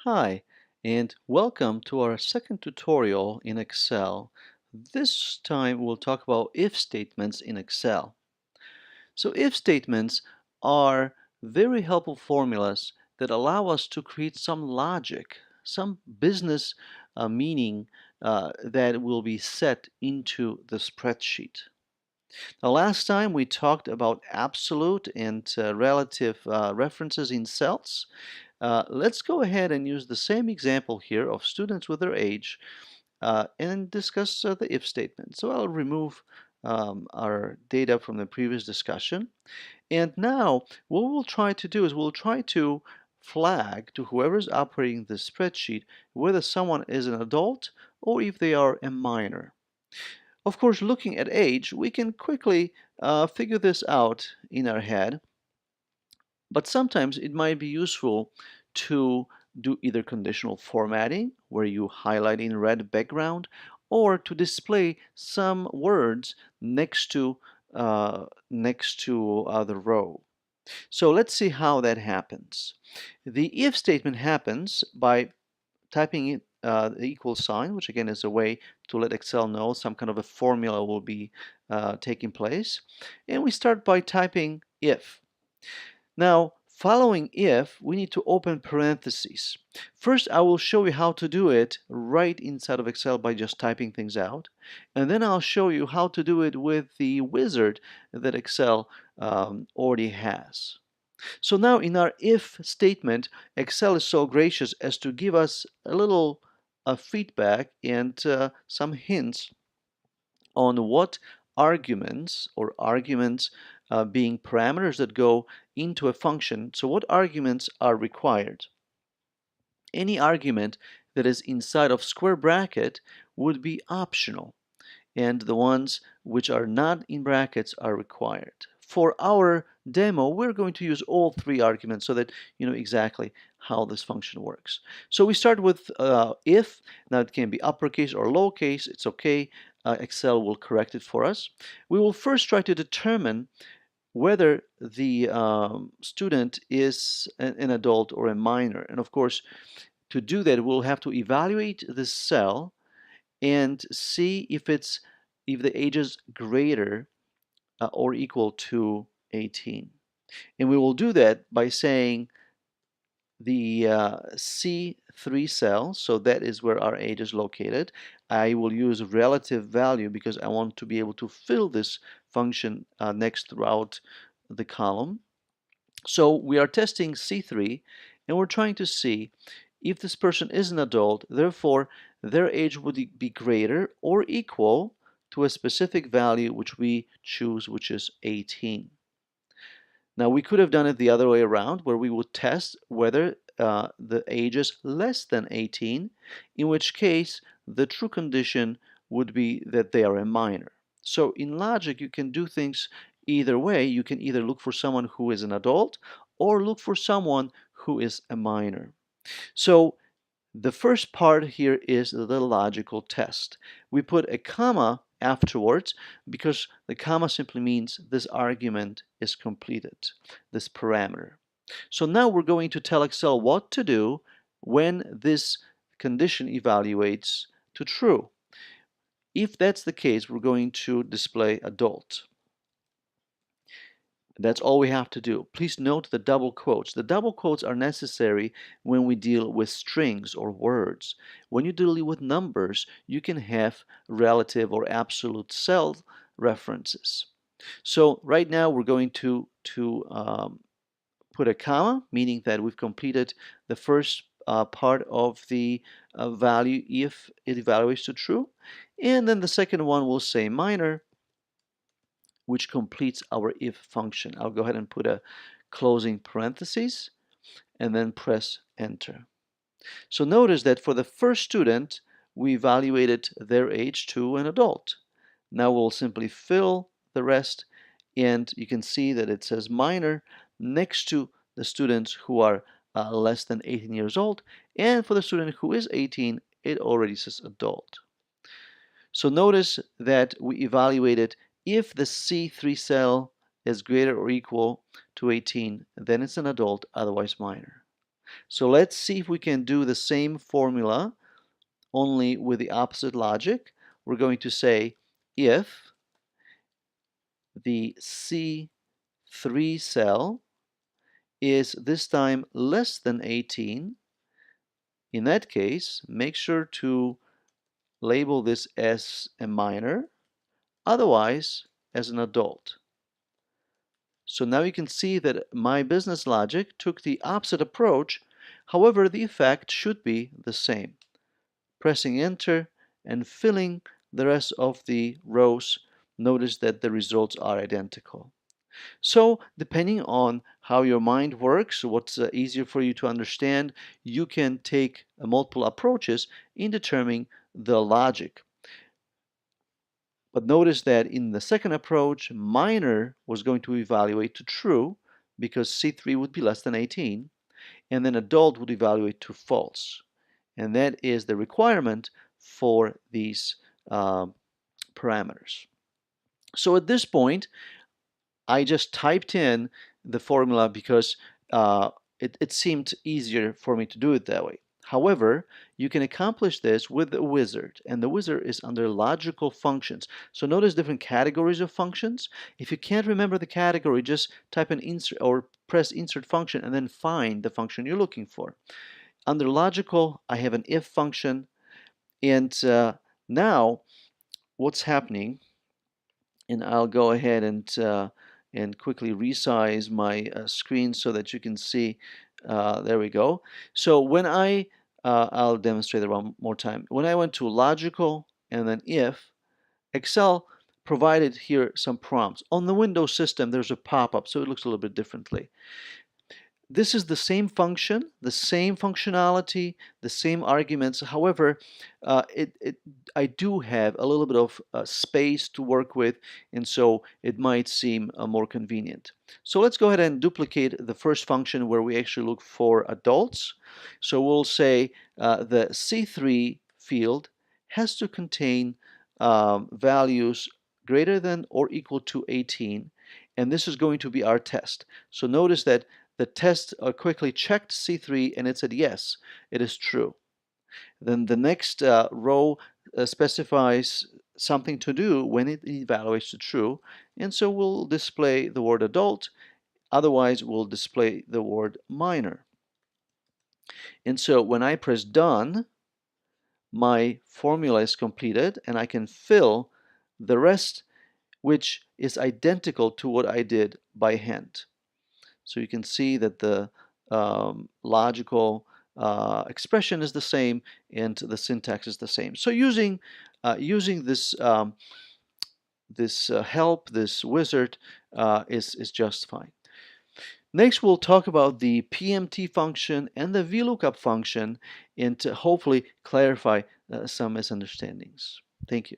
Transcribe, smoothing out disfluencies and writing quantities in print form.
Hi, and welcome to our second tutorial in Excel. This time we'll talk about if statements in Excel. So if statements are very helpful formulas that allow us to create some logic, some business meaning that will be set into the spreadsheet. Now, last time we talked about absolute and relative references in cells. Let's go ahead and use the same example here of students with their age and discuss the if statement. So I'll remove our data from the previous discussion. And now what we'll try to do is we'll try to flag to whoever's operating the spreadsheet whether someone is an adult or if they are a minor. Of course, looking at age, we can quickly figure this out in our head, but sometimes it might be useful to do either conditional formatting, where you highlight in red background, or to display some words next to the row. So let's see how that happens. The if statement happens by typing in the equal sign, which again is a way to let Excel know some kind of a formula will be taking place. And we start by typing if. Now, following if, we need to open parentheses. First, I will show you how to do it right inside of Excel by just typing things out. And then I'll show you how to do it with the wizard that Excel already has. So now in our if statement, Excel is so gracious as to give us a little feedback and some hints on what arguments being parameters that go into a function. So what arguments are required? Any argument that is inside of square bracket would be optional, and the ones which are not in brackets are required. For our demo, we're going to use all three arguments so that you know exactly how this function works. So we start with if. Now it can be uppercase or lowercase, it's okay. Excel will correct it for us. We will first try to determine whether the student is an adult or a minor. And of course, to do that, we'll have to evaluate this cell and see if the age is greater or equal to 18. And we will do that by saying the C3 cell, so that is where our age is located. I will use relative value because I want to be able to fill this function next throughout the column. So we are testing C3 and we're trying to see if this person is an adult, therefore their age would be greater or equal to a specific value which we choose, which is 18. Now we could have done it the other way around, where we would test whether the age is less than 18, in which case the true condition would be that they are a minor. So in logic, you can do things either way. You can either look for someone who is an adult or look for someone who is a minor. So the first part here is the logical test. We put a comma afterwards because the comma simply means this argument is completed, this parameter. So now we're going to tell Excel what to do when this condition evaluates to true. If that's the case, we're going to display adult. That's all we have to do. Please note the double quotes. The double quotes are necessary when we deal with strings or words. When you deal with numbers, you can have relative or absolute cell references. So right now we're going to put a comma, meaning that we've completed the first part of the value if it evaluates to true. And then the second one will say minor, which completes our if function. I'll go ahead and put a closing parentheses and then press enter. So notice that for the first student, we evaluated their age to an adult. Now we'll simply fill the rest, and you can see that it says minor next to the students who are less than 18 years old, and for the student who is 18, it already says adult. So notice that we evaluated if the C3 cell is greater or equal to 18, then it's an adult, otherwise minor. So let's see if we can do the same formula, only with the opposite logic. We're going to say if the C3 cell is this time less than 18, in that case, make sure to label this as a minor, otherwise as an adult. So now you can see that my business logic took the opposite approach. However, the effect should be the same. Pressing enter and filling the rest of the rows, notice that the results are identical. So depending on how your mind works, what's easier for you to understand, you can take multiple approaches in determining the logic. But notice that in the second approach, minor was going to evaluate to true because C3 would be less than 18, and then adult would evaluate to false. And that is the requirement for these parameters. So at this point, I just typed in the formula because it seemed easier for me to do it that way. However, you can accomplish this with the wizard, and the wizard is under logical functions. So notice different categories of functions. If you can't remember the category, just type an insert or press insert function and then find the function you're looking for. Under logical, I have an if function, and now what's happening, and I'll go ahead and quickly resize my screen so that you can see. There we go. So when I'll demonstrate it one more time. When I went to logical and then if, Excel provided here some prompts. On the Windows system, there's a pop-up, so it looks a little bit differently. This is the same function, the same functionality, the same arguments. However, I do have a little bit of space to work with, and so it might seem more convenient. So let's go ahead and duplicate the first function where we actually look for adults. So we'll say the C3 field has to contain values greater than or equal to 18, and this is going to be our test. So notice that the test quickly checked C3 and it said yes, it is true. Then the next row specifies something to do when it evaluates to true, and so we'll display the word adult, otherwise we'll display the word minor. And so when I press done, my formula is completed and I can fill the rest, which is identical to what I did by hand. So you can see that the logical expression is the same and the syntax is the same. So using this help, this wizard, is just fine. Next, we'll talk about the PMT function and the VLOOKUP function and to hopefully clarify some misunderstandings. Thank you.